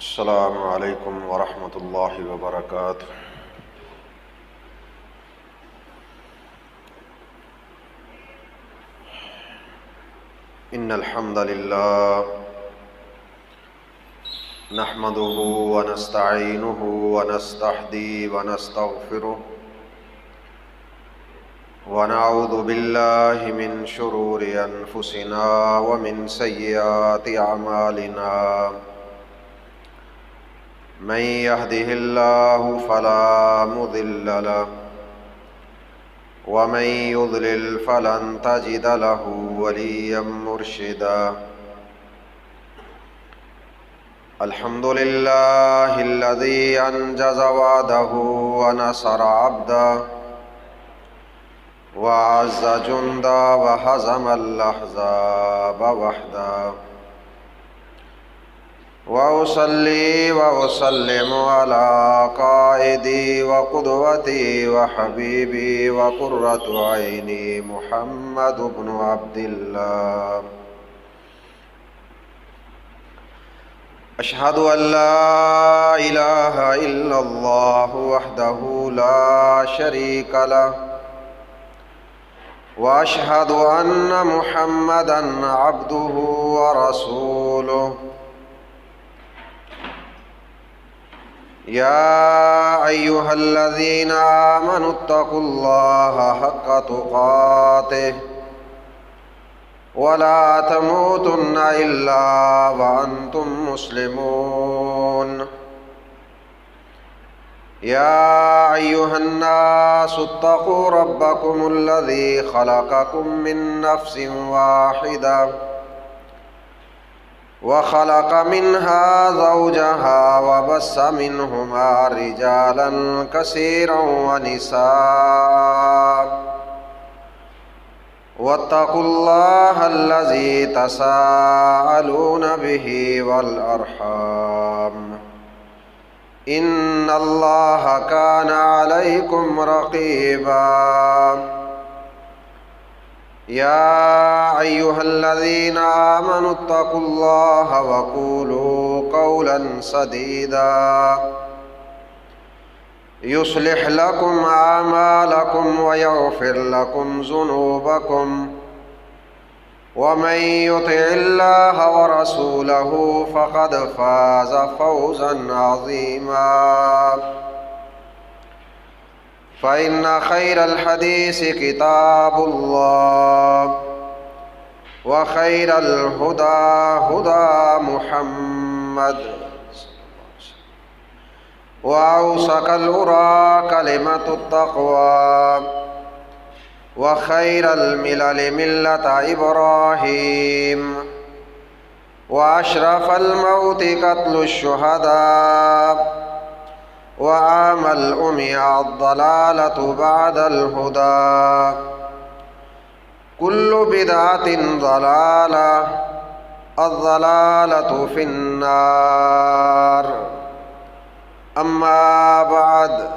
السلام علیکم ورحمۃ اللہ وبرکاتہ۔ ان الحمد للہ نحمده ونستعینه ونستهدی ونستغفره ونعوذ باللہ من شرور انفسنا ومن سیئات اعمالنا، من يهده الله فلا مضل له ومن يضلل فلن تجد له وليا مرشدا۔ الحمد لله الذي أنجز وعده ونصر عبده وأعز جندا وهزم الأحزاب وحده، وأصلي وأسلم على قائدي وقدوتي وحبيبي وقرة عيني محمد بن عبد الله، أشهد أن لا إله إلا الله وحده لا شريك له، وأشهد أن محمدًا عبده ورسوله، يا أيها الذين آمنوا اتقوا الله حق تقاته ولا تموتن إلا وأنتم مسلمون، يا أيها الناس اتقوا ربكم الذي خلقكم من نفس واحدة وخلق منها زوجها وبث منهما رجالا كثيرا ونساء، واتقوا الله الذي تساءلون به والأرحام، إن الله كان عليكم رقيبا، يا أيها الذين آمنوا اتقوا الله وقولوا قولا سديدا يصلح لكم أعمالكم ويغفر لكم ذنوبكم، ومن يطع الله ورسوله فقد فاز فوزا عظيما، فإن خير الحديث كتاب الله، وخير الهدى هدى محمد، وأوثق الأرى كلمة التقوى، وخير الملل ملة إبراهيم، وأشرف الموت قتل الشهداء، وعام الأمي الضلالة بعد الهدى، كل بدعة ضلالة، الضلالة في النار، أما بعد،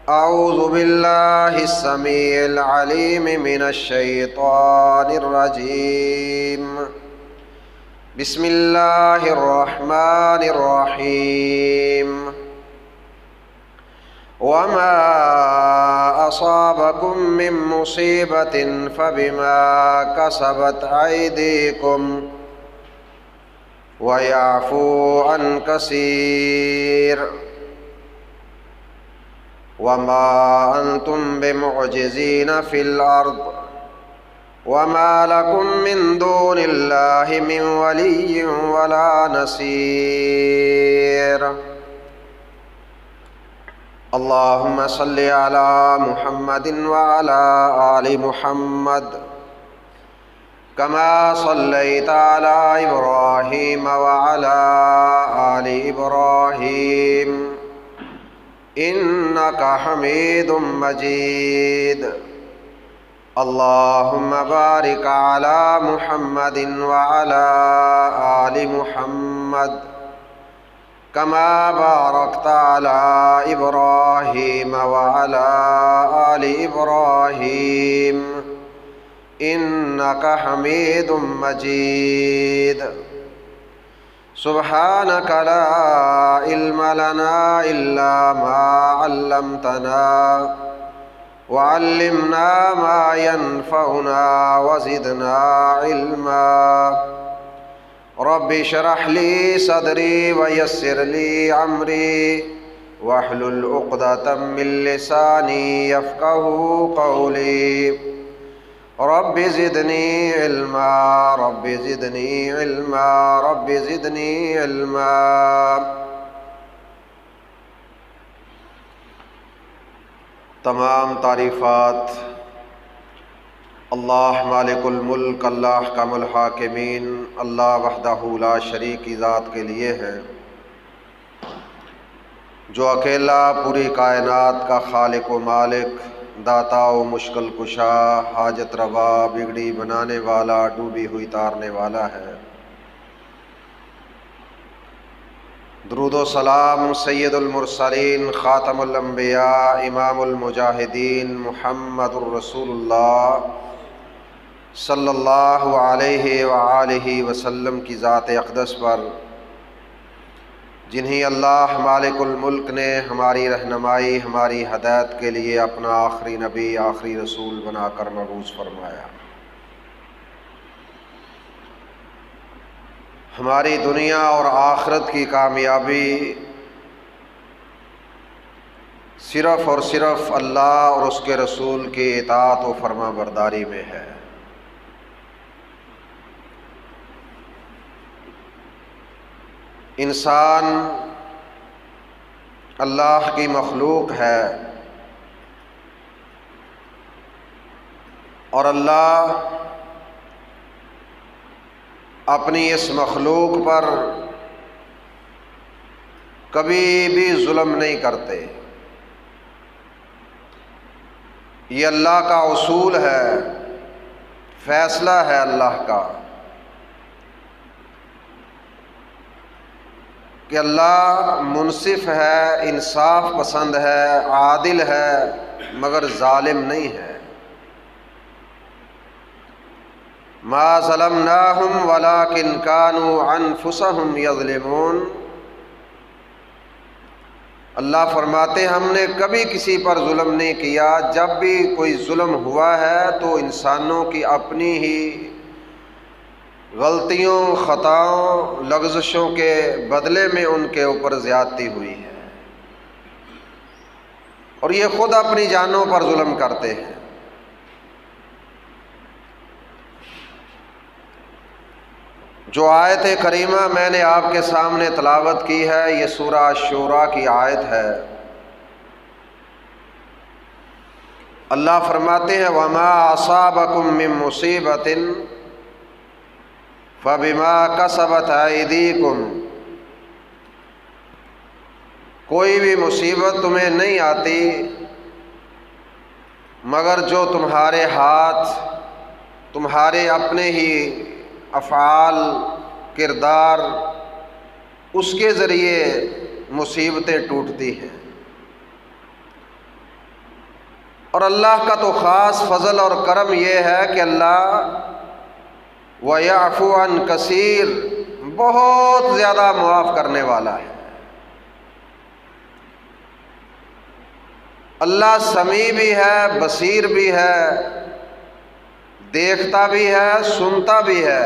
أعوذ بالله السميع العليم من الشيطان الرجيم، بسم الله الرحمن الرحيم، وما أصابكم من مصيبة فبما كسبت أيديكم ويعفو عن كثير، وما أنتم بمعجزين في الأرض، وما لكم من دون الله من ولي ولا نصير، اللهم صل على محمد وعلى آل محمد كما صليت على إبراهيم وعلى آل إبراهيم إنك حميد مجيد، اللهم بارك على محمد وعلى آل محمد كما باركت على إبراهيم وعلى آل إبراهيم إنك حميد مجيد، سبحانك لا علم لنا إلا ما علمتنا وعلمنا ما ينفعنا وزدنا علما رب اشرح لي صدري ويسر لي أمري واحلل عقدة من لساني يفقهوا قولي رب زدني علما رب زدني علما رب زدني علما۔ تمام تعریفات اللہ مالک الملک، اللہ احکم الحاکمین، اللہ وحدہ لا شریک کی ذات کے لیے ہیں، جو اکیلا پوری کائنات کا خالق و مالک، داتا و مشکل کشا، حاجت روا، بگڑی بنانے والا، ڈوبی ہوئی تارنے والا ہے۔ درود و سلام سید المرسلین، خاتم الانبیاء، امام المجاہدین، محمد الرسول اللہ صلی اللہ علیہ وآلہ وسلم کی ذات اقدس پر، جنہیں اللہ مالک الملک نے ہماری رہنمائی، ہماری ہدایت کے لیے اپنا آخری نبی، آخری رسول بنا کر مبعوث فرمایا۔ ہماری دنیا اور آخرت کی کامیابی صرف اور صرف اللہ اور اس کے رسول کی اطاعت و فرما برداری میں ہے۔ انسان اللہ کی مخلوق ہے اور اللہ اپنی اس مخلوق پر کبھی بھی ظلم نہیں کرتے۔ یہ اللہ کا اصول ہے، فیصلہ ہے اللہ کا کہ اللہ منصف ہے، انصاف پسند ہے، عادل ہے، مگر ظالم نہیں ہے۔ ما ظلمناہم ولکن کانوا انفسہم یظلمون۔ اللہ فرماتے ہیں ہم نے کبھی کسی پر ظلم نہیں کیا، جب بھی کوئی ظلم ہوا ہے تو انسانوں کی اپنی ہی غلطیوں، خطاؤں، لغزشوں کے بدلے میں ان کے اوپر زیادتی ہوئی ہے، اور یہ خود اپنی جانوں پر ظلم کرتے ہیں۔ جو آیت کریمہ میں نے آپ کے سامنے تلاوت کی ہے، یہ سورہ الشورى کی آیت ہے۔ اللہ فرماتے ہیں وَمَا أَصَابَكُم مِّن مُّصِيبَةٍ فَبِمَا كَسَبَتْ أَيْدِيكُمْ۔ کوئی بھی مصیبت تمہیں نہیں آتی مگر جو تمہارے ہاتھ، تمہارے اپنے ہی افعال، کردار، اس کے ذریعے مصیبتیں ٹوٹتی ہیں۔ اور اللہ کا تو خاص فضل اور کرم یہ ہے کہ اللہ وَيَعْفُو عَنْ كَثِيرٍ، بہت زیادہ معاف کرنے والا ہے۔ اللہ سمیع بھی ہے، بصیر بھی ہے، دیکھتا بھی ہے، سنتا بھی ہے۔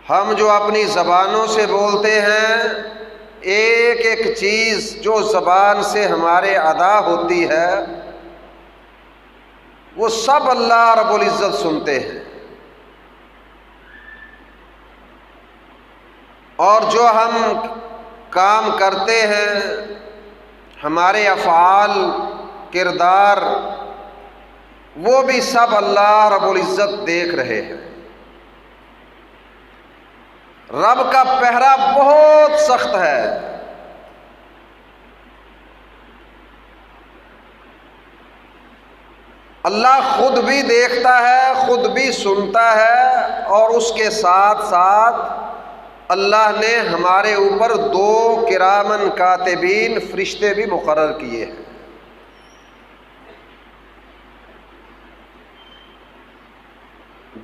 ہم جو اپنی زبانوں سے بولتے ہیں، ایک ایک چیز جو زبان سے ہمارے ادا ہوتی ہے، وہ سب اللہ رب العزت سنتے ہیں، اور جو ہم کام کرتے ہیں، ہمارے افعال، کردار، وہ بھی سب اللہ رب العزت دیکھ رہے ہیں۔ رب کا پہرا بہت سخت ہے۔ اللہ خود بھی دیکھتا ہے، خود بھی سنتا ہے، اور اس کے ساتھ ساتھ اللہ نے ہمارے اوپر 2 کرامن کاتبین فرشتے بھی مقرر کیے ہیں۔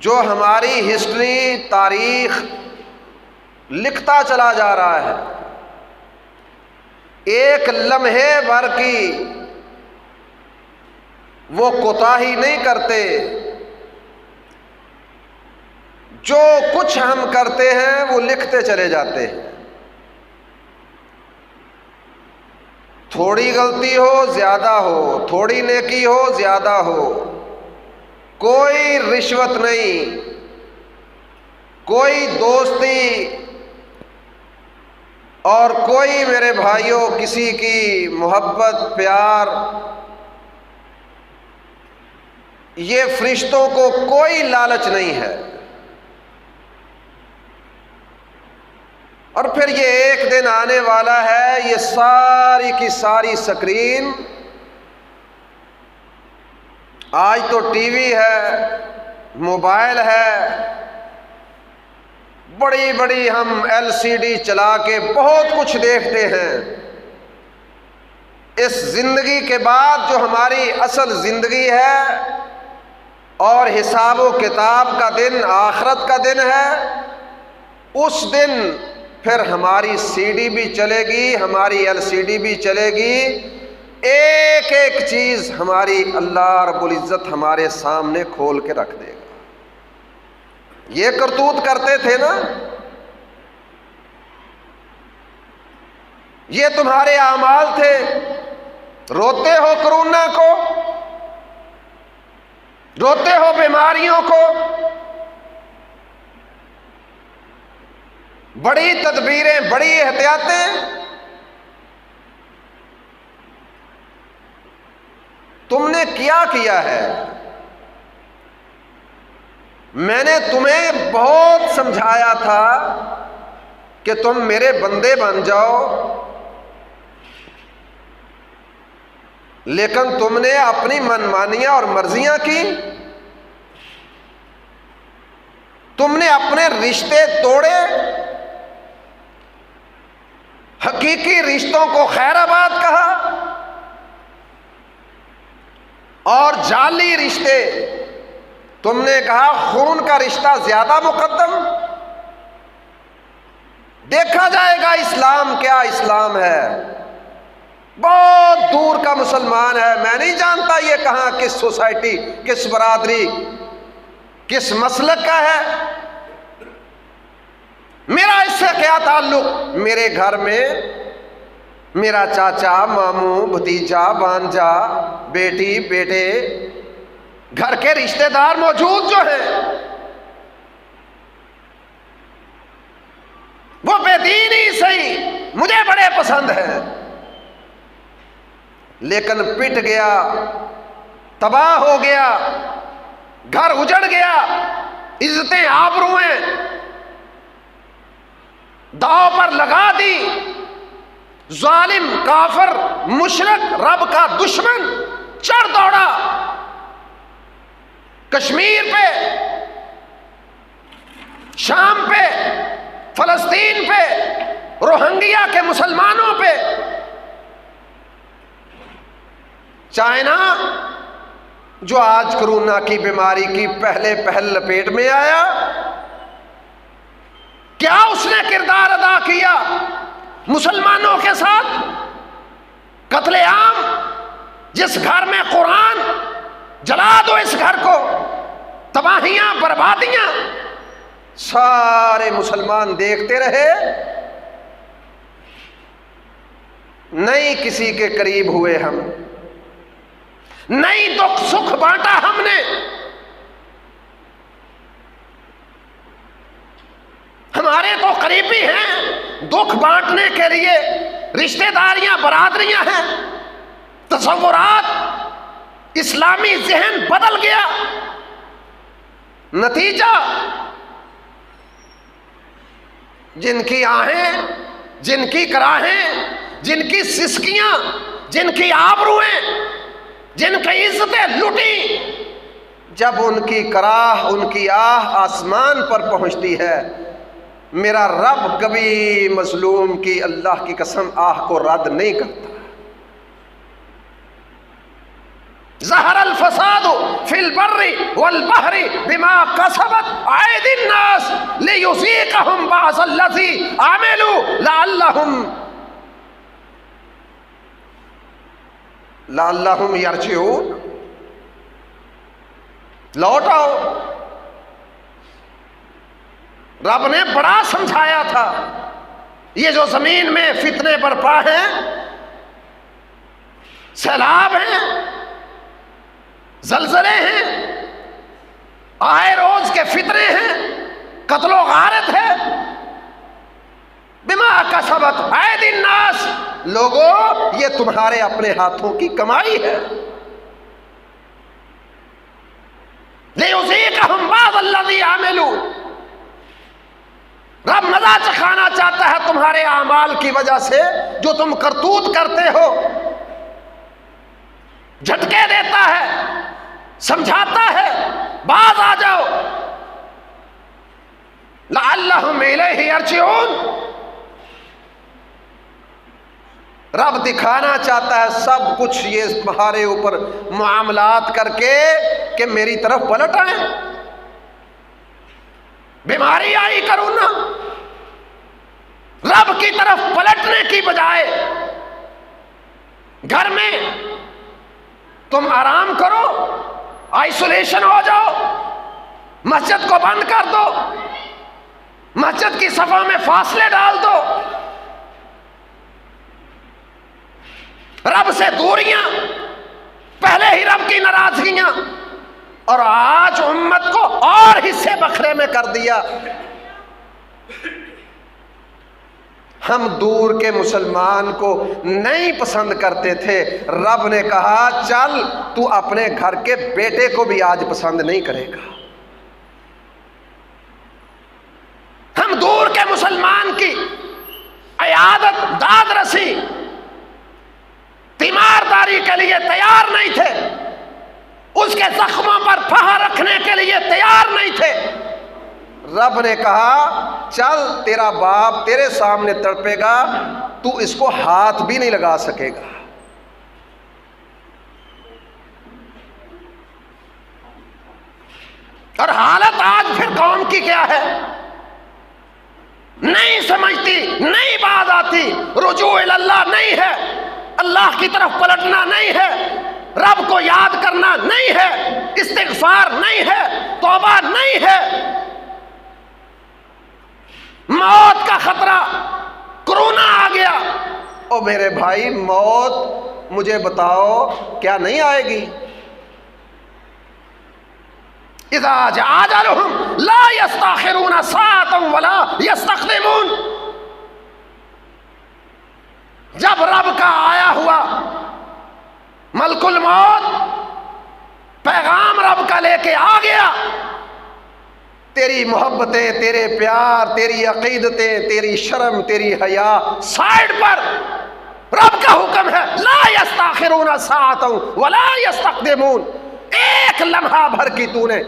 جو ہماری ہسٹری، تاریخ لکھتا چلا جا رہا ہے، ایک لمحے بھر کی وہ کوتاہی نہیں کرتے۔ جو کچھ ہم کرتے ہیں وہ لکھتے چلے جاتے ہیں۔ تھوڑی غلطی ہو زیادہ ہو، تھوڑی نیکی ہو زیادہ ہو، کوئی رشوت نہیں، کوئی دوستی اور کوئی میرے بھائیوں کسی کی محبت پیار، یہ فرشتوں کو کوئی لالچ نہیں ہے۔ اور پھر یہ ایک دن آنے والا ہے، یہ ساری کی ساری سکرین، آج تو ٹی وی ہے، موبائل ہے، بڑی بڑی ہم LCD چلا کے بہت کچھ دیکھتے ہیں۔ اس زندگی کے بعد جو ہماری اصل زندگی ہے اور حساب و کتاب کا دن، آخرت کا دن ہے، اس دن پھر ہماری CD بھی چلے گی، ہماری LCD بھی چلے گی، ایک ایک چیز ہماری اللہ رب العزت ہمارے سامنے کھول کے رکھ دے گا۔ یہ کرتوت کرتے تھے نا، یہ تمہارے اعمال تھے۔ روتے ہو کرونا کو، روتے ہو بیماریوں کو، بڑی تدبیریں، بڑی احتیاطیں، تم نے کیا ہے؟ میں نے تمہیں بہت سمجھایا تھا کہ تم میرے بندے بن جاؤ، لیکن تم نے اپنی منمانیاں اور مرضیاں کی، تم نے اپنے رشتے توڑے، حقیقی رشتوں کو خیر آباد کہا، اور جعلی رشتے تم نے کہا خون کا رشتہ زیادہ مقدم۔ دیکھا جائے گا اسلام کیا اسلام ہے، بہت دور کا مسلمان ہے، میں نہیں جانتا یہ کہاں، کس سوسائٹی، کس برادری، کس مسلک کا ہے، میرا اس سے کیا تعلق؟ میرے گھر میں میرا چاچا، ماموں، بھتیجا، بھانجا، بیٹی، بیٹے، گھر کے رشتہ دار موجود جو ہیں، وہ بے دین ہی صحیح مجھے بڑے پسند ہیں، لیکن پٹ گیا، تباہ ہو گیا، گھر اجڑ گیا، عزتیں آبروئیں داؤ پر لگا دی، ظالم، کافر، مشرک، رب کا دشمن چڑھ دوڑا کشمیر پہ، شام پہ، فلسطین پہ، روہنگیا کے مسلمانوں پہ۔ چائنا جو آج کرونا کی بیماری کی پہل لپیٹ میں آیا، کیا اس نے کردار ادا کیا مسلمانوں کے ساتھ؟ قتل عام، جس گھر میں قرآن، جلا دو اس گھر کو، تباہیاں، بربادیاں، سارے مسلمان دیکھتے رہے، نہیں کسی کے قریب ہوئے ہم، نہیں دکھ سکھ بانٹا ہم نے، ہمارے تو قریبی ہیں، دکھ بانٹنے کے لیے رشتہ داریاں، برادریاں ہیں، تصورات، اسلامی ذہن بدل گیا، نتیجہ جن کی آہیں، جن کی کراہیں، جن کی سسکیاں، جن کی آبروئیں، جن کی عزتیں لٹی، جب ان کی کراہ، ان کی آہ آسمان پر پہنچتی ہے، میرا رب کبھی مظلوم کی، اللہ کی قسم، آہ کو رد نہیں کرتا۔ ظہر الفساد فی البر والبحر بما کسبت ایدی الناس لیذیقہم بعض الذی عملوا لعلہم یرجعون. لوٹ آؤ. رب نے بڑا سمجھایا تھا یہ جو زمین میں فتنے برپا ہیں، سیلاب ہیں، زلزلے ہیں، آئے روز کے فتنے ہیں، قتل و غارت ہے، بما کسبت ایدی الناس، لوگوں یہ تمہارے اپنے ہاتھوں کی کمائی ہے. لیذیقہم بعض الذی عملوا، رب مزہ چکھانا چاہتا ہے تمہارے اعمال کی وجہ سے جو تم کرتوت کرتے ہو. جھٹکے دیتا ہے، سمجھاتا ہے، باز آ جاؤ. لعلہم الیہ یرجعون. رب دکھانا چاہتا ہے سب کچھ یہ تمہارے اوپر معاملات کر کے کہ میری طرف پلٹ آئیں. بیماری آئی کرونا، رب کی طرف پلٹنے کی بجائے گھر میں تم آرام کرو، آئسولیشن ہو جاؤ، مسجد کو بند کر دو، مسجد کی صفوں میں فاصلے ڈال دو، رب سے دوریاں، پہلے ہی رب کی ناراضگیاں، اور آج امت کو اور حصے بکھرے میں کر دیا. ہم دور کے مسلمان کو نہیں پسند کرتے تھے، رب نے کہا چل تو اپنے گھر کے بیٹے کو بھی آج پسند نہیں کرے گا. ہم دور کے مسلمان کی عیادت، داد رسی، تیمارداری کے لیے تیار نہیں تھے، اس کے زخموں پر پھا رکھنے کے لیے تیار نہیں تھے. رب نے کہا چل تیرا باپ تیرے سامنے تڑپے گا، تو اس کو ہاتھ بھی نہیں لگا سکے گا. اور حالت آج پھر قوم کی کیا ہے؟ نہیں سمجھتی، نہیں بات آتی، رجوع اللہ نہیں ہے، اللہ کی طرف پلٹنا نہیں ہے، رب کو یاد کرنا نہیں ہے، استغفار نہیں ہے، توبہ نہیں ہے. موت کا خطرہ، کرونا آ گیا. او میرے بھائی، موت مجھے بتاؤ کیا نہیں آئے گی؟ اذا جاء اجلهم لا يستاخرون ساعة ولا يستقدمون. جب رب کا آیا ہوا ملک الموت پیغام رب کا لے کے آ گیا، تیری محبتیں، تیرے پیار، تیری عقیدتیں، تیری شرم، تیری حیا سائڈ پر، رب کا حکم ہے لا یستاخرون ساعۃ ولا یستقدمون. ایک لمحہ بھر کی تو نے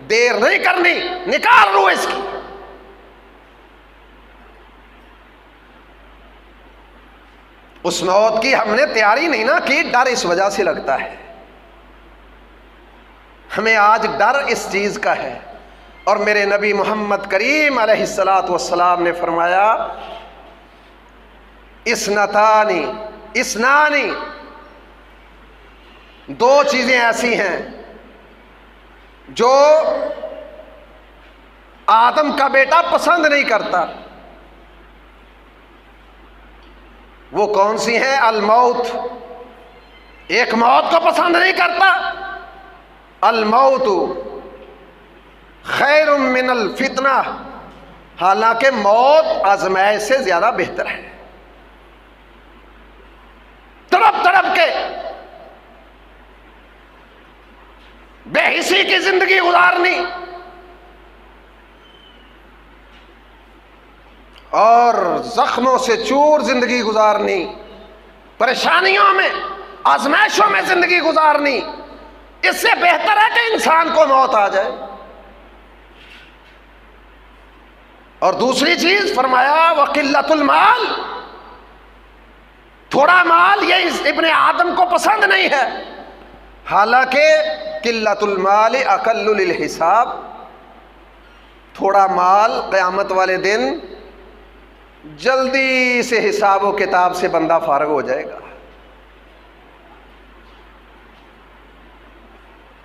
دیر نہیں کرنی، نکال رو اس کی. اس موت کی ہم نے تیاری نہیں نہ کی، ڈر اس وجہ سے لگتا ہے. ہمیں آج ڈر اس چیز کا ہے. اور میرے نبی محمد کریم علیہ الصلاۃ والسلام نے فرمایا اسنانی، دو چیزیں ایسی ہیں جو آدم کا بیٹا پسند نہیں کرتا. وہ کون سی ہیں؟ الموت، ایک موت کو پسند نہیں کرتا. الموت خیر من الفتنہ، حالانکہ موت آزمائش سے زیادہ بہتر ہے. تڑپ تڑپ کے بے حسی کی زندگی گزارنی اور زخموں سے چور زندگی گزارنی، پریشانیوں میں، آزمائشوں میں زندگی گزارنی، اس سے بہتر ہے کہ انسان کو موت آ جائے. اور دوسری چیز فرمایا وقلت المال، تھوڑا مال یہ ابن آدم کو پسند نہیں ہے. حالانکہ قلت المال اقل للحساب، تھوڑا مال قیامت والے دن جلدی سے حساب و کتاب سے بندہ فارغ ہو جائے گا۔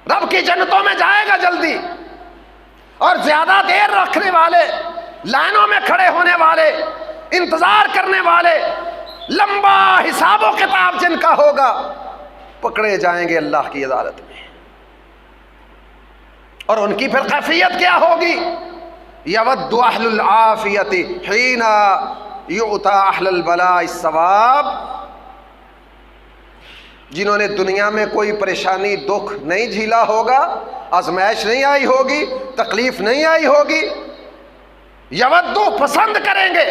رب کی جنتوں میں جائے گا جلدی، اور زیادہ دیر رکھنے والے، لائنوں میں کھڑے ہونے والے، انتظار کرنے والے، لمبا حساب و کتاب جن کا ہوگا، پکڑے جائیں گے اللہ کی عدالت میں۔ اور ان کی پھر کیفیت کیا ہوگی؟ یود اہل العافیۃ حین یؤتی اہل البلاء الثواب، جنہوں نے دنیا میں کوئی پریشانی دکھ نہیں جھیلا ہوگا، آزمائش نہیں آئی ہوگی، تکلیف نہیں آئی ہوگی، یودو پسند کریں گے،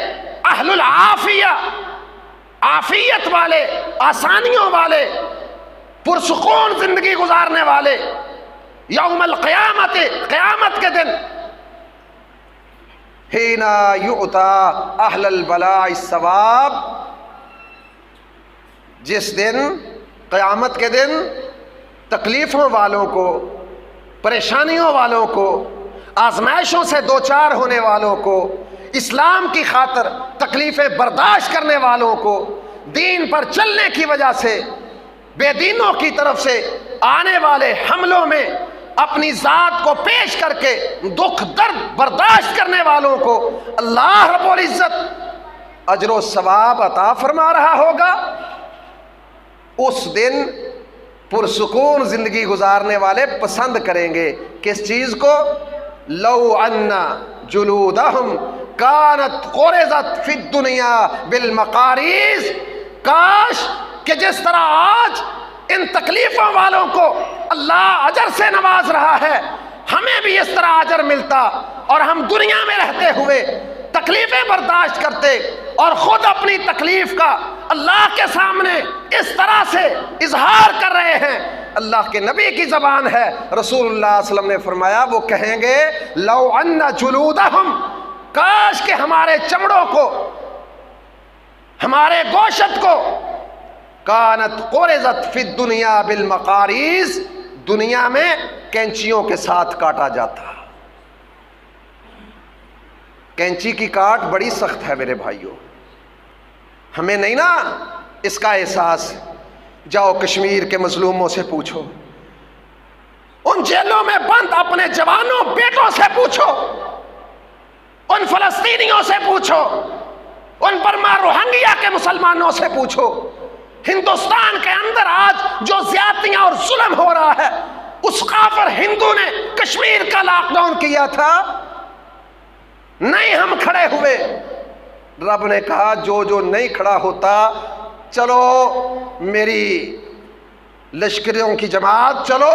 اہل العافیہ، عافیت والے، آسانیوں والے، پرسکون زندگی گزارنے والے، یوم القیامت، قیامت کے دن، حین یؤتی اہل البلاء الثواب، جس دن، قیامت کے دن، تکلیفوں والوں کو، پریشانیوں والوں کو، آزمائشوں سے دوچار ہونے والوں کو، اسلام کی خاطر تکلیفیں برداشت کرنے والوں کو، دین پر چلنے کی وجہ سے بے دینوں کی طرف سے آنے والے حملوں میں اپنی ذات کو پیش کر کے دکھ درد برداشت کرنے والوں کو اللہ رب العزت اجر و ثواب عطا فرما رہا ہوگا۔ اس دن پرسکون زندگی گزارنے والے پسند کریں گے کس چیز کو؟ لو ان جلودہم کانت قرزت فی الدنیا بالمقاریض، کاش کہ جس طرح آج ان تکلیفوں والوں کو اللہ اجر سے نواز رہا ہے، ہمیں بھی اس طرح اجر ملتا، اور ہم دنیا میں رہتے ہوئے تکلیفیں برداشت کرتے اور خود اپنی تکلیف کا اللہ کے سامنے اس طرح سے اظہار کر رہے ہیں۔ اللہ کے نبی کی زبان ہے، رسول اللہ صلی اللہ علیہ وسلم نے فرمایا، وہ کہیں گے لو ان جلودہم، کاش کہ ہمارے چمڑوں کو، ہمارے گوشت کو، کانت قرزت فی الدنیا بالمقاریض، دنیا میں کینچیوں کے ساتھ کاٹا جاتا۔ کینچی کی کاٹ بڑی سخت ہے میرے بھائیوں، ہمیں نہیں نا اس کا احساس۔ جاؤ کشمیر کے مظلوموں سے پوچھو، ان جیلوں میں بند اپنے جوانوں بیٹوں سے پوچھو، ان فلسطینیوں سے پوچھو، ان برما روہنگیا کے مسلمانوں سے پوچھو، ہندوستان کے اندر آج جو زیادتیاں اور ظلم ہو رہا ہے، اس کافر ہندو نے کشمیر کا لاک ڈاؤن کیا تھا، نہیں ہم کھڑے ہوئے۔ رب نے کہا جو جو نہیں کھڑا ہوتا، چلو میری لشکریوں کی جماعت، چلو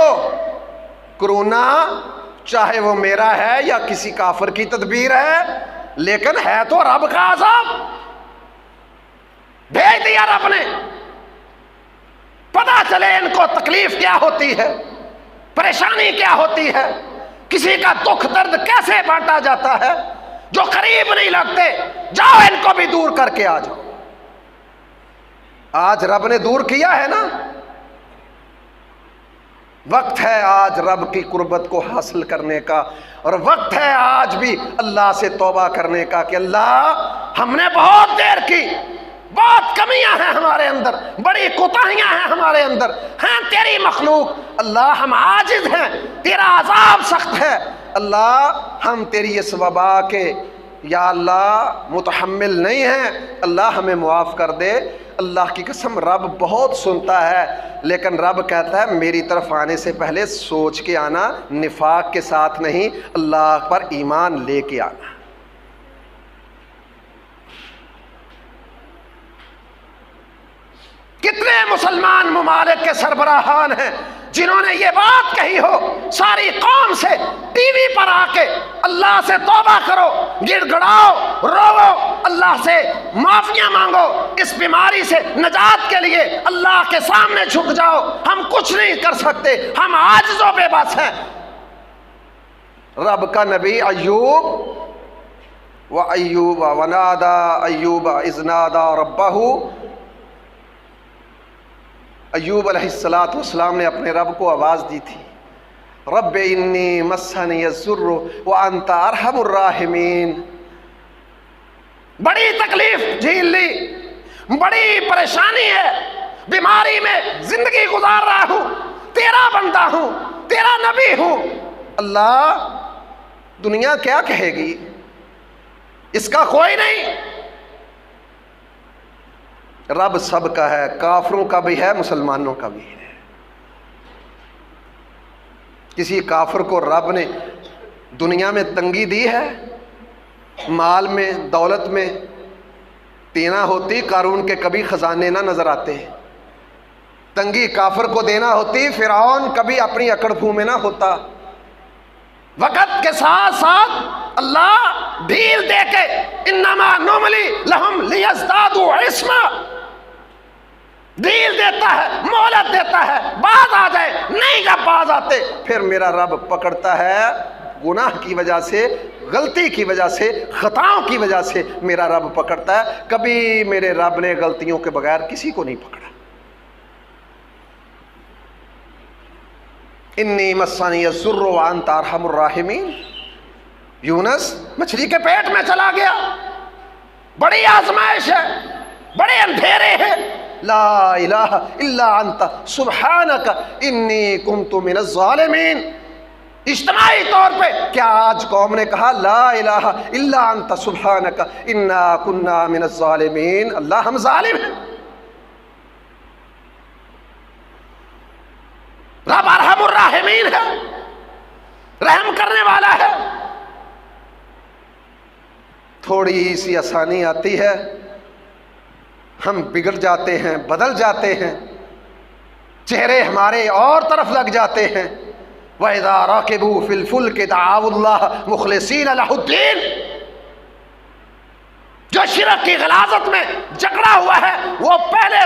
کرونا چاہے وہ میرا ہے یا کسی کافر کی تدبیر ہے، لیکن ہے تو رب کا عذاب، بھیج دیا رب نے، پتہ چلے ان کو تکلیف کیا ہوتی ہے، پریشانی کیا ہوتی ہے، کسی کا دکھ درد کیسے بانٹا جاتا ہے۔ جو قریب نہیں لگتے، جاؤ ان کو بھی دور کر کے آ جاؤ۔ آج رب نے دور کیا ہے نا، وقت ہے آج رب کی قربت کو حاصل کرنے کا، اور وقت ہے آج بھی اللہ سے توبہ کرنے کا کہ اللہ ہم نے بہت دیر کی، بہت کمیاں ہیں ہمارے اندر، بڑی کوتاہیاں ہیں ہمارے اندر، ہیں تیری مخلوق، اللہ ہم عاجز ہیں، تیرا عذاب سخت ہے، اللہ ہم تیری اس وبا کے یا اللہ متحمل نہیں ہیں، اللہ ہمیں معاف کر دے۔ اللہ کی قسم رب بہت سنتا ہے، لیکن رب کہتا ہے میری طرف آنے سے پہلے سوچ کے آنا، نفاق کے ساتھ نہیں، اللہ پر ایمان لے کے آنا۔ کتنے مسلمان ممالک کے سربراہان ہیں جنہوں نے یہ بات کہی ہو ساری قوم سے، ٹی وی پر آ کے اللہ سے توبہ کرو، گڑ گڑاؤ، روو، اللہ سے معافیاں مانگو، اس بیماری سے نجات کے لیے اللہ کے سامنے جھک جاؤ، ہم کچھ نہیں کر سکتے، ہم عاجز و بے بس ہیں۔ رب کا نبی ایوب، وَأَيُّوبَ وَنَادَى أَيُّوبَ إِذْ نَادَى رَبَّهُ ایوب علیہ السلام نے اپنے رب کو آواز دی تھی، رب انی مسنی الضر وانت ارحم الراحمین۔ بڑی تکلیف جھیل لی، بڑی پریشانی ہے، بیماری میں زندگی گزار رہا ہوں، تیرا بندہ ہوں، تیرا نبی ہوں، اللہ دنیا کیا کہے گی، اس کا کوئی نہیں۔ رب سب کا ہے، کافروں کا بھی ہے، مسلمانوں کا بھی ہے۔ کسی کافر کو رب نے دنیا میں تنگی دی ہے، مال میں دولت میں دینا ہوتی، قارون کے کبھی خزانے نہ نظر آتے، تنگی کافر کو دینا ہوتی، فرعون کبھی اپنی اکڑ پھو میں نہ ہوتا۔ وقت کے ساتھ ساتھ اللہ ڈھیل دے کے انما نملی لہم لیزدادوا عصما، ڈھیل دیتا ہے، مہلت دیتا ہے، باز آ جائے، نہیں جب باز آتے پھر میرا رب پکڑتا ہے، گناہ کی وجہ سے، غلطی کی وجہ سے، خطاؤں کی وجہ سے میرا رب پکڑتا ہے۔ کبھی میرے رب نے غلطیوں کے بغیر کسی کو نہیں پکڑا۔ انی مسنی الضر وانت ارحم الراحمین۔ یونس مچھلی کے پیٹ میں چلا گیا، بڑی آزمائش ہے، بڑے اندھیرے ہیں، لا الہ الا انت سبحانک انی کنت من الظالمین۔ اجتماعی طور پہ کیا آج قوم نے کہا لا الہ الا انت سبحانک انا کنا من الظالمین، اللہ ہم ظالم ہیں۔ رب ارحم الراحمین ہے، رحم کرنے والا ہے۔ تھوڑی سی آسانی آتی ہے، ہم بگڑ جاتے ہیں، بدل جاتے ہیں، چہرے ہمارے اور طرف لگ جاتے ہیں۔ وَإِذَا رَكِبُوا فِي الْفُلْكِ دَعَوُا اللَّهَ مُخْلِصِينَ لَهُ الدِّينَ۔ جو شرک کی غلاظت میں جکڑا ہوا ہے وہ پہلے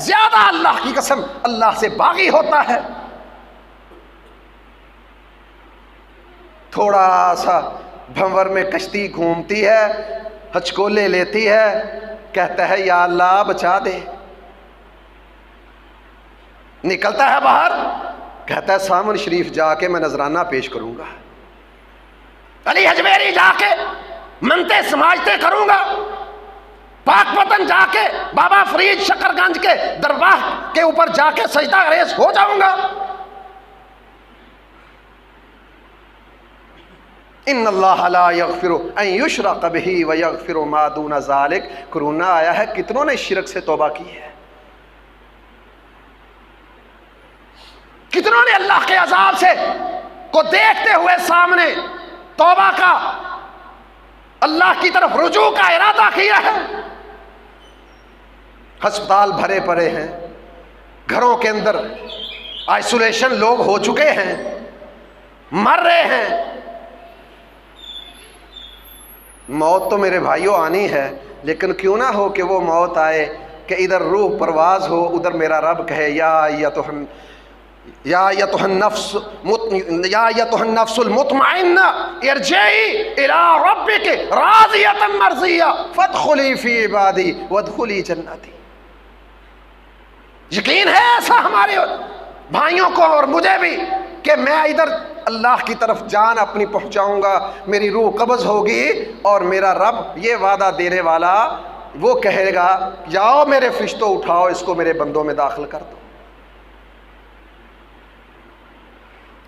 زیادہ اللہ کی قسم اللہ سے باغی ہوتا ہے۔ تھوڑا سا بھنور میں کشتی گھومتی ہے، ہچکولے لیتی ہے، کہتا ہے یا اللہ بچا دے، نکلتا ہے باہر، کہتا ہے سامن شریف جا کے میں نذرانہ پیش کروں گا، علی حجویری جا کے منتے سماجتے کروں گا، پاک وطن جا کے بابا فرید شکر گنج کے درگاہ کے اوپر جا کے سجدہ ریز ہو جاؤں گا۔ ان اللہ لا یغفر ان یشرک بہ ویغفر ما دون ذلک۔ کرونا آیا ہے، کتنوں نے شرک سے توبہ کی ہے، کتنوں نے اللہ کے عذاب سے کو دیکھتے ہوئے سامنے توبہ کا، اللہ کی طرف رجوع کا ارادہ کیا ہے۔ ہسپتال بھرے پڑے ہیں، گھروں کے اندر آئسولیشن لوگ ہو چکے ہیں، مر رہے ہیں۔ موت تو میرے بھائیوں آنی ہے، لیکن کیوں نہ ہو کہ وہ موت آئے کہ ادھر روح پرواز ہو، ادھر میرا رب کہے یا ایتھا النفس المطمئنہ ارجعی الی ربک راضیۃ مرضیہ فادخلی فی عبادی وادخلی جنتی۔ یقین ہے ایسا ہمارے بھائیوں کو اور مجھے بھی کہ میں ادھر اللہ کی طرف جان اپنی پہنچاؤں گا، میری روح قبض ہوگی اور میرا رب یہ وعدہ دینے والا وہ کہے گا جاؤ میرے فرشتوں اٹھاؤ اس کو میرے بندوں میں داخل کر دو۔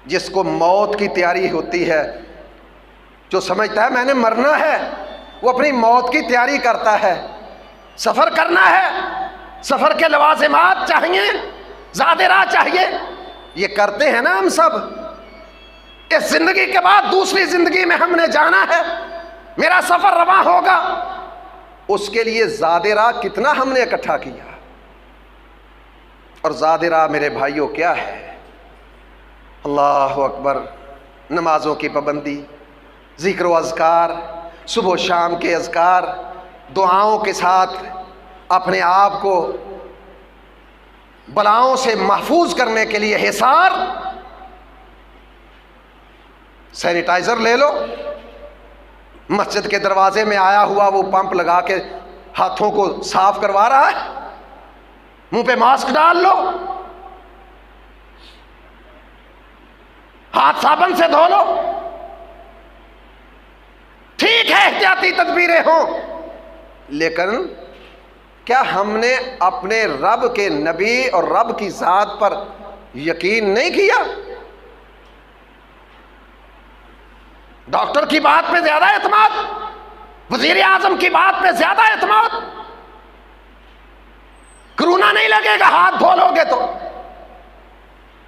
جس کو موت کی تیاری ہوتی ہے، جو سمجھتا ہے میں نے مرنا ہے، وہ اپنی موت کی تیاری کرتا ہے۔ سفر کرنا ہے، سفر کے لوازمات چاہیے، زیادہ راہ چاہیے، یہ کرتے ہیں نا ہم سب۔ اس زندگی کے بعد دوسری زندگی میں ہم نے جانا ہے، میرا سفر رواں ہوگا، اس کے لیے زیادہ راہ کتنا ہم نے اکٹھا کیا۔ اور زیادہ راہ میرے بھائیوں کیا ہے؟ اللہ اکبر، نمازوں کی پابندی، ذکر و اذکار، صبح و شام کے اذکار، دعاؤں کے ساتھ اپنے آپ کو بلاؤں سے محفوظ کرنے کے لیے حصار، سینیٹائزر لے لو، مسجد کے دروازے میں آیا ہوا وہ پمپ لگا کے ہاتھوں کو صاف کروا رہا ہے، منہ پہ ماسک ڈال لو، ہاتھ صابن سے دھو لو، ٹھیک ہے احتیاطی تدبیریں ہوں، لیکن کیا ہم نے اپنے رب کے نبی اور رب کی ذات پر یقین نہیں کیا؟ ڈاکٹر کی بات پہ زیادہ اعتماد، وزیر اعظم کی بات پہ زیادہ اعتماد، کرونا نہیں لگے گا ہاتھ دھو لو گے تو۔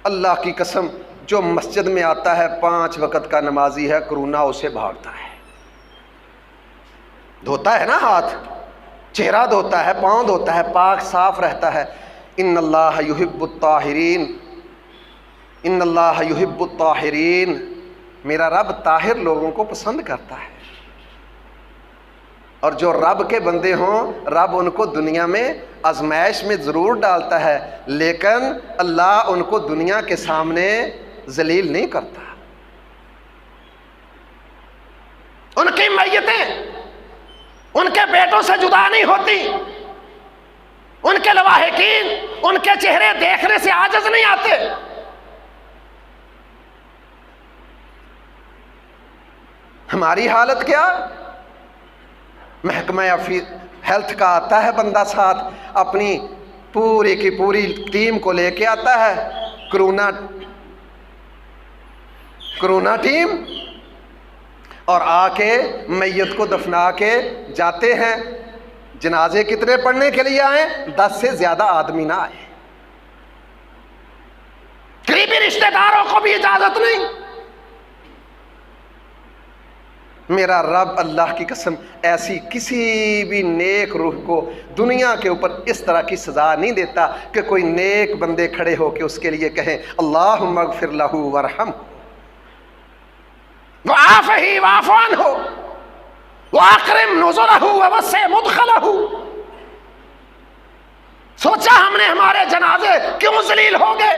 اللہ کی قسم، جو مسجد میں آتا ہے 5 وقت کا نمازی ہے، کرونا اسے بھاگتا ہے۔ دھوتا ہے نا ہاتھ، چہرہ دھوتا ہے، پاؤں دھوتا ہے، پاک صاف رہتا ہے۔ ان اللہ یحب الطاہرین، ان اللہ یحب الطاہرین، میرا رب طاہر لوگوں کو پسند کرتا ہے۔ اور جو رب کے بندے ہوں، رب ان کو دنیا میں آزمائش میں ضرور ڈالتا ہے، لیکن اللہ ان کو دنیا کے سامنے ذلیل نہیں کرتا۔ ان کی میتیں ان کے بیٹوں سے جدا نہیں ہوتی، ان کے لواحقین ان کے چہرے دیکھنے سے عاجز نہیں آتے۔ ہماری حالت کیا؟ محکمہ ہیلتھ کا آتا ہے بندہ ساتھ، اپنی پوری کی پوری ٹیم کو لے کے آتا ہے، کرونا ٹیم، اور آ کے میت کو دفنا کے جاتے ہیں۔ جنازے کتنے پڑھنے کے لیے آئے؟ 10 سے زیادہ آدمی نہ آئے۔ قریبی رشتہ داروں کو بھی اجازت نہیں۔ میرا رب اللہ کی قسم ایسی کسی بھی نیک روح کو دنیا کے اوپر اس طرح کی سزا نہیں دیتا کہ کوئی نیک بندے کھڑے ہو کے اس کے لیے کہیں اللہم اغفر لہ وارحمہ وعافہ واعف عنہ واکرم نزلہ ووسع مدخلہ۔ سوچا ہم نے ہمارے جنازے کیوں ذلیل ہو گئے؟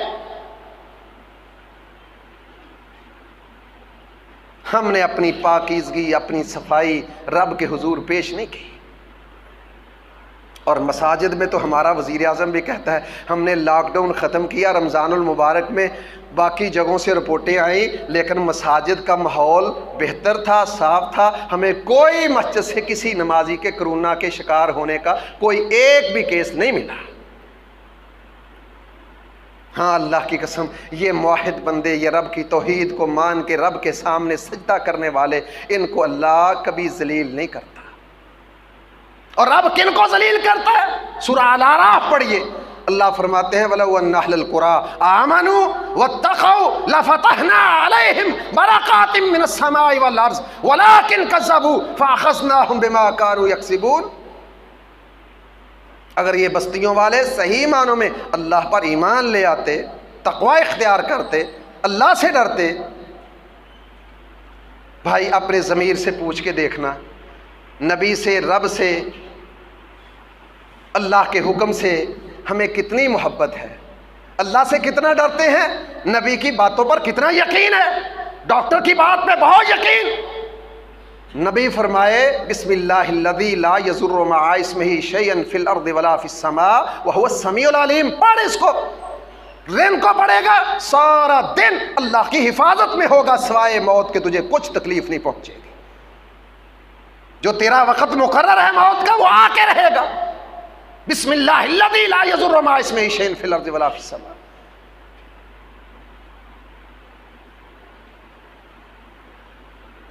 ہم نے اپنی پاکیزگی، اپنی صفائی رب کے حضور پیش نہیں کی۔ اور مساجد میں تو ہمارا وزیر اعظم بھی کہتا ہے ہم نے لاک ڈاؤن ختم کیا رمضان المبارک میں، باقی جگہوں سے رپورٹیں آئیں لیکن مساجد کا ماحول بہتر تھا، صاف تھا، ہمیں کوئی مسجد سے کسی نمازی کے کرونا کے شکار ہونے کا کوئی ایک بھی کیس نہیں ملا۔ ہاں اللہ کی قسم، یہ موحد بندے، یہ رب کی توحید کو مان کے رب کے سامنے سجدہ کرنے والے، ان کو اللہ کبھی ذلیل نہیں کرتا۔ اور رب کن کو ذلیل کرتا ہے؟ سورہ الاعراف پڑھیے، اللہ فرماتے ہیں وَلَوْ أَنَّ أَهْلَ الْقُرَىٰ آمنوا واتقوا لفتحنا عليهم بركات من السماء والارض ولكن كذبوا فاخذناهم بما كانوا يكسبون۔ اگر یہ بستیوں والے صحیح معنوں میں اللہ پر ایمان لے آتے، تقوی اختیار کرتے، اللہ سے ڈرتے، بھائی اپنے ضمیر سے پوچھ کے دیکھنا، نبی سے، رب سے، اللہ کے حکم سے ہمیں کتنی محبت ہے، اللہ سے کتنا ڈرتے ہیں، نبی کی باتوں پر کتنا یقین ہے، ڈاکٹر کی بات پہ بہت یقین۔ نبی فرمائے بسم اللہ الذی لا یضر مع اسمہ شیئا فی الارض ولا فی السماء وہو السمیع العلیم۔ پڑھ اس کو، دن کو پڑھے گا سارا دن اللہ کی حفاظت میں ہوگا، سوائے موت کے تجھے کچھ تکلیف نہیں پہنچے گی۔ جو تیرا وقت مقرر ہے موت کا وہ آ کے رہے گا۔ بسم اللہ الذی لا یضر مع اسمہ شیئا فی الارض ولا فی السماء۔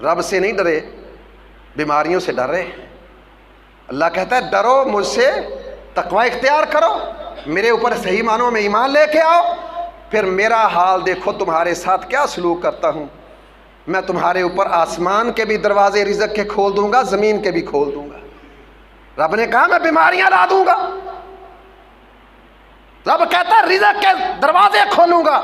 رب سے نہیں ڈرے، بیماریوں سے ڈر رہے ہیں۔ اللہ کہتا ہے ڈرو مجھ سے، تقوی اختیار کرو، میرے اوپر صحیح معنوں میں ایمان لے کے آؤ، پھر میرا حال دیکھو تمہارے ساتھ کیا سلوک کرتا ہوں۔ میں تمہارے اوپر آسمان کے بھی دروازے رزق کے کھول دوں گا، زمین کے بھی کھول دوں گا۔ رب نے کہا میں بیماریاں لا دوں گا، رب کہتا ہے رزق کے دروازے کھولوں گا۔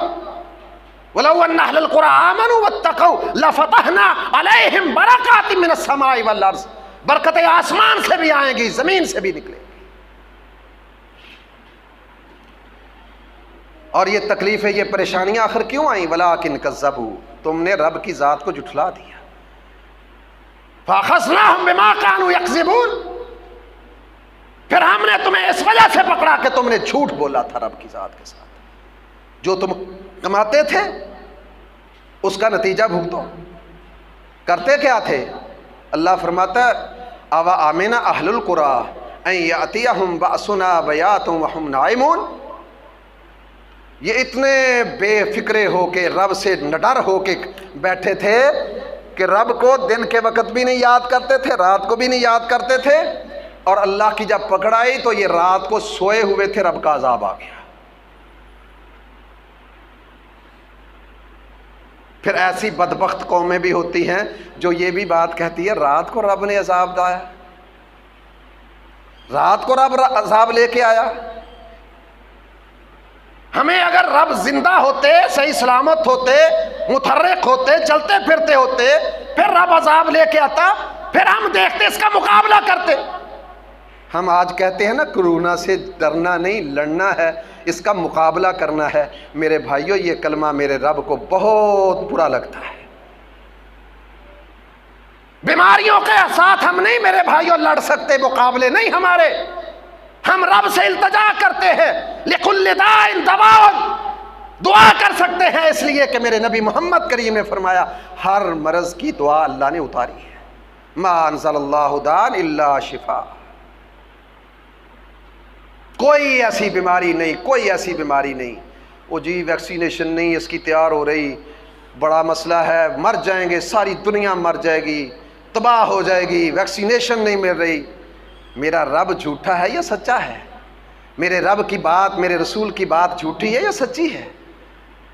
وَلَوْ أَنَّ أَهْلَ الْقُرَىٰ آمَنُوا وَاتَّقَوْا لَفَتَحْنَا عَلَيْهِمْ بَرَكَاتٍ مِّنَ السَّمَاءِ وَالْأَرْضِ۔ برکتیں آسمان سے بھی آئیں گی، زمین سے بھی نکلیں گی۔ اور یہ تکلیفیں، یہ پریشانیاں آخر کیوں آئیں؟ وَلَٰكِن كَذَّبُوا، تم نے رب کی ذات کو جھٹلا دیا۔ فَأَخَذْنَاهُمْ بِمَا كَانُوا يَكْذِبُونَ، پھر ہم نے تمہیں اس وجہ سے پکڑا کہ تم نے جھوٹ بولا تھا رب کی ذات کے ساتھ۔ جو تم کماتے تھے اس کا نتیجہ بھگتو۔ کرتے کیا تھے؟ اللہ فرماتا ہے اَوَ آمِنَ أَهْلُ الْقُرَىٰ أَن يَأْتِيَهُمْ بَأْسُنَا بَيَاتٌ وَهُمْ نَائِمُونَ۔ یہ اتنے بے فکرے ہو کے، رب سے نڈر ہو کے بیٹھے تھے کہ رب کو دن کے وقت بھی نہیں یاد کرتے تھے، رات کو بھی نہیں یاد کرتے تھے، اور اللہ کی جب پکڑ آئی تو یہ رات کو سوئے ہوئے تھے، رب کا عذاب آ گیا۔ پھر ایسی بدبخت قومیں بھی ہوتی ہیں جو یہ بھی بات کہتی ہے رات کو رب نے عذاب دایا، رات کو رب عذاب لے کے آیا۔ ہمیں اگر رب زندہ ہوتے، صحیح سلامت ہوتے، متحرک ہوتے، چلتے پھرتے ہوتے، پھر رب عذاب لے کے آتا، پھر ہم دیکھتے، اس کا مقابلہ کرتے۔ ہم آج کہتے ہیں نا کرونا سے ڈرنا نہیں، لڑنا ہے، اس کا مقابلہ کرنا ہے۔ میرے بھائیوں، یہ کلمہ میرے رب کو بہت برا لگتا ہے۔ بیماریوں کے ساتھ ہم نہیں میرے بھائیوں لڑ سکتے، مقابلے نہیں ہمارے۔ ہم رب سے التجا کرتے ہیں، لِكُلِّ دَاءٍ دَوَاءٌ، دعا کر سکتے ہیں، اس لیے کہ میرے نبی محمد کریم نے فرمایا ہر مرض کی دعا اللہ نے اتاری ہے۔ مَا أَنزَلَ اللَّهُ دَاءً إِلَّا شِفَاءً۔ کوئی ایسی بیماری نہیں، کوئی ایسی بیماری نہیں۔ وہ جی ویکسینیشن نہیں اس کی تیار ہو رہی، بڑا مسئلہ ہے، مر جائیں گے، ساری دنیا مر جائے گی، تباہ ہو جائے گی، ویکسینیشن نہیں مل رہی۔ میرا رب جھوٹا ہے یا سچا ہے؟ میرے رب کی بات، میرے رسول کی بات جھوٹی ہے یا سچی ہے؟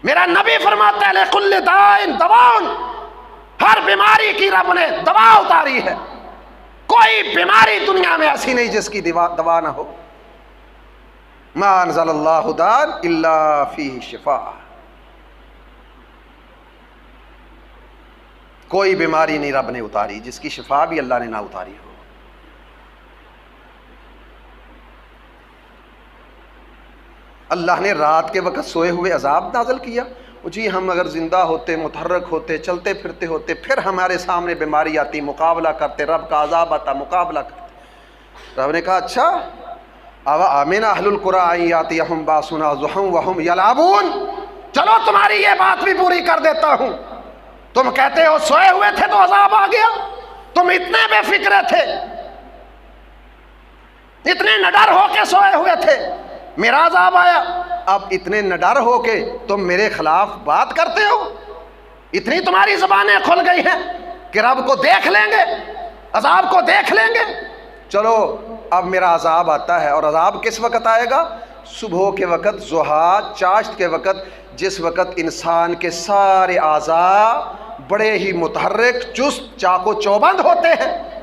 میرا نبی فرماتا ہے لِكُلِّ دَاءٍ دَوَاءٌ، ہر بیماری کی رب نے دوا اتاری ہے۔ کوئی بیماری دنیا میں ایسی نہیں جس کی دوا نہ ہو۔ مَا أَنزَلَ اللَّهُ دَاءً إِلَّا فِيهِ شِفَاءٌ۔ کوئی بیماری نہیں رب نے اتاری جس کی شفا بھی اللہ نے نہ اتاری ہو۔ اللہ نے رات کے وقت سوئے ہوئے عذاب نازل کیا۔ جی ہم اگر زندہ ہوتے، متحرک ہوتے، چلتے پھرتے ہوتے، پھر ہمارے سامنے بیماری آتی، مقابلہ کرتے، رب کا عذاب آتا، مقابلہ کرتے۔ رب نے کہا اچھا اَوَ آمِنَ أَهْلُ الْقُرَىٰ أَن يَأْتِيَهُمْ بَأْسُنَا ضُحًى وَهُمْ يَلْعَبُونَ۔ چلو تمہاری یہ بات بھی پوری کر دیتا ہوں۔ تم کہتے ہو سوئے ہوئے تھے تو عذاب آ گیا، تم اتنے بے فکر تھے، اتنے نڈر ہو کے سوئے ہوئے تھے، میرا عذاب آیا۔ اب اتنے نڈر ہو کے تم میرے خلاف بات کرتے ہو، اتنی تمہاری زبانیں کھل گئی ہیں کہ رب کو دیکھ لیں گے، عذاب کو دیکھ لیں گے۔ چلو اب میرا عذاب آتا ہے، اور عذاب کس وقت آئے گا؟ صبح کے وقت، ضحیٰ، چاشت کے وقت، جس وقت انسان کے سارے اعضاء بڑے ہی متحرک، چست، چاق و چوبند ہوتے ہیں۔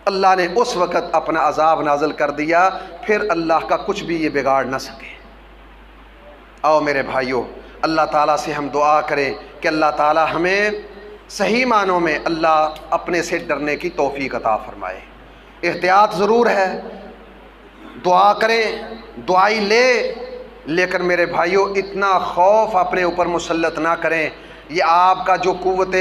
اللہ نے اس وقت اپنا عذاب نازل کر دیا، پھر اللہ کا کچھ بھی یہ بگاڑ نہ سکے۔ آؤ میرے بھائیوں، اللہ تعالیٰ سے ہم دعا کریں کہ اللہ تعالیٰ ہمیں صحیح معنوں میں اللہ اپنے سے ڈرنے کی توفیق عطا فرمائے۔ احتیاط ضرور ہے، دعا کریں، دعائی لے، لیکن میرے بھائیوں اتنا خوف اپنے اوپر مسلط نہ کریں۔ یہ آپ کا جو قوت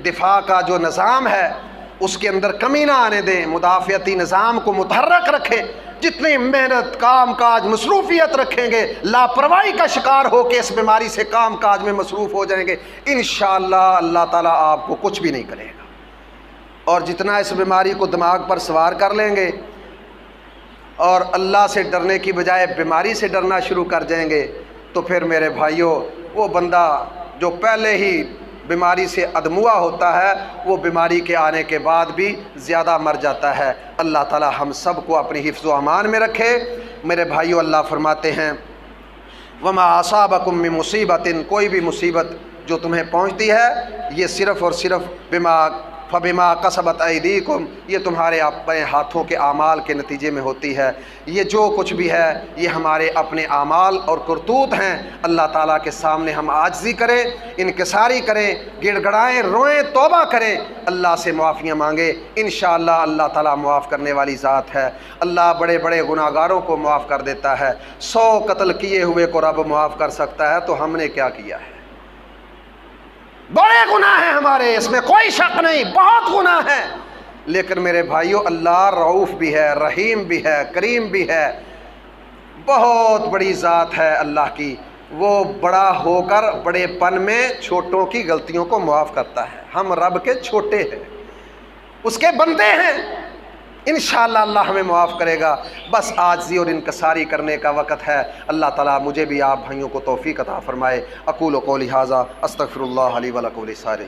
دفاع کا جو نظام ہے اس کے اندر کمی نہ آنے دیں، مدافعتی نظام کو متحرک رکھیں۔ جتنی محنت، کام کاج، مصروفیت رکھیں گے، لاپرواہی کا شکار ہو کے اس بیماری سے کام کاج میں مصروف ہو جائیں گے، انشاءاللہ اللہ تعالیٰ آپ کو کچھ بھی نہیں کرے گا۔ اور جتنا اس بیماری کو دماغ پر سوار کر لیں گے اور اللہ سے ڈرنے کی بجائے بیماری سے ڈرنا شروع کر جائیں گے، تو پھر میرے بھائیوں وہ بندہ جو پہلے ہی بیماری سے ادموا ہوتا ہے، وہ بیماری کے آنے کے بعد بھی زیادہ مر جاتا ہے۔ اللہ تعالی ہم سب کو اپنی حفظ و امان میں رکھے۔ میرے بھائیوں، اللہ فرماتے ہیں وَمَا أَصَابَكُم مِّن مُّصِيبَةٍ، کوئی بھی مصیبت جو تمہیں پہنچتی ہے یہ صرف اور صرف فَبِمَا كَسَبَتْ أَيْدِيكُمْ، یہ تمہارے اپنے ہاتھوں کے اعمال کے نتیجے میں ہوتی ہے۔ یہ جو کچھ بھی ہے یہ ہمارے اپنے اعمال اور کرتوت ہیں۔ اللہ تعالیٰ کے سامنے ہم عاجزی کریں، انکساری کریں، گڑ گڑائیں، روئیں، توبہ کریں، اللہ سے معافیاں مانگیں۔ انشاءاللہ اللہ تعالیٰ معاف کرنے والی ذات ہے۔ اللہ بڑے بڑے گناہ گاروں کو معاف کر دیتا ہے۔ 100 قتل کیے ہوئے کو رب معاف کر سکتا ہے، تو ہم نے کیا کیا ہے؟ بڑے گناہ ہیں ہمارے، اس میں کوئی شک نہیں، بہت گناہ ہیں، لیکن میرے بھائیوں اللہ رعوف بھی ہے، رحیم بھی ہے، کریم بھی ہے، بہت بڑی ذات ہے اللہ کی۔ وہ بڑا ہو کر بڑے پن میں چھوٹوں کی غلطیوں کو معاف کرتا ہے۔ ہم رب کے چھوٹے ہیں، اس کے بندے ہیں، انشاءاللہ اللہ ہمیں معاف کرے گا۔ بس عاجزی اور انکساری کرنے کا وقت ہے۔ اللہ تعالیٰ مجھے بھی آپ بھائیوں کو توفیق عطا فرمائے۔ اقول قولی ھذا استغفر اللہ لی و لکم ولسائر